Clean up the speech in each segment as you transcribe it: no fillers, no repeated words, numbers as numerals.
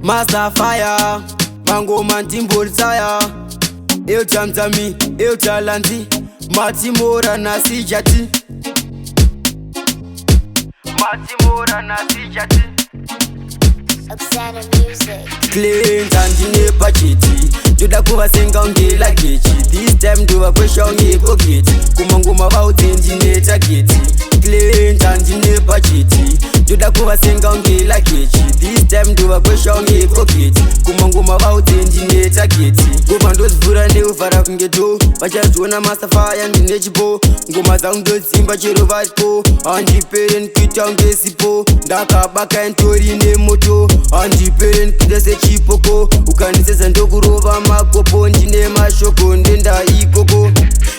Master fire, mango man timbol tire. Eu chamtami, eu chalanti, matimora na sijati. Matimora na sijati. Obscene music. Clean tanjine pachiti, joda kuva senga ungela kechi. This time do a question ye koketi, kumanguma vautenjine taketi. Clean tanjine pachiti, joda kuva senga ungela kechi. This time do a question ye koketi, kumanguma vautenjine taketi. Ngoma ndozivura neuvhara kungeto, vachazviona masafaya ndine chipo. Ngoma dzangu ndozimba chero varipo, handipere nkuita ungesipo. Ndakabaka ntori nemoto, handipere nkuita sechipoko. Ukanisesa ndokurova makopo, ndine mashoko ndenda ikoko.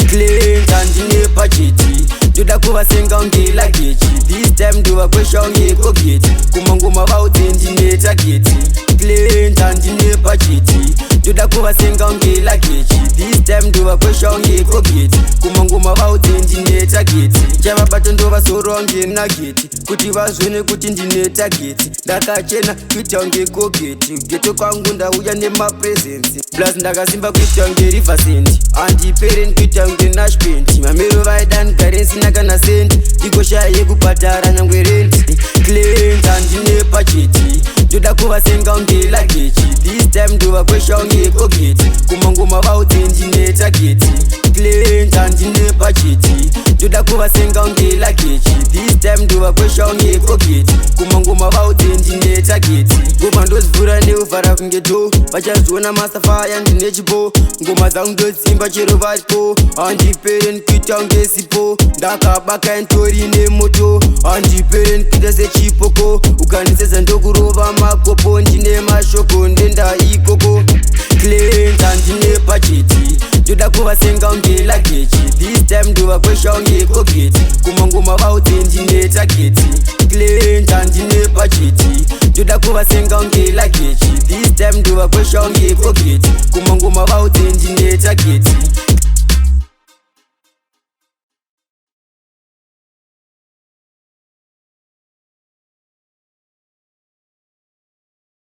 Clean handine pachiti, ndoda kuvasenga ungela kechi. This time ndova kwesha ungekogeti, kumangoma vautendine taketi. Clean handine pachiti, ndoda kuvasenga ungela kechi. This time ndova kwesha ungekogeti, kumangoma vautendine taketi. Chavabata ndova soro ungenageti, kuti vazvone kuti ndine tageti. Ndakachena kuita ungekogeti, geto kwangu ndauya nemapresence. Plus ndakasimba kuita ungerivasenti, handipere nkuita ungenashpenti. Mamero vaida ndigare nsina kana sendi, ndigoshaya yekubhadhara nyangwe renti. Clean handine pachiti, ndoda kuvasenga ungela kechi. This time ndova kwesha ungekogeti, kumangoma vautendine tageti. Clean handine pachiti, ndoda kuvasenga ungela kechi. This time ndova kwesha ungekogeti, kumangoma vautendine tageti. Ngoma ndozivura neuvhara kungeto, vachazviona masafaya ndine chipo. Ngoma dzangu ndozimba chero varipo, handipere nkuita ungesipo. Ndakabaka ntori nemoto, handipere nkuita sechipoko. Ukanisesa ndokurova makopo, ndine mashoko ndenda ikoko. Clean handine pachiti, ndoda kuvasenga ungela kechi. This time ndova kwesha ungekogeti, kumangoma vautendine tageti. Clean handine pachiti, ndoda kuvasenga ungela kechi. This time ndova kwesha ungekogeti, kumangoma vautendine tageti.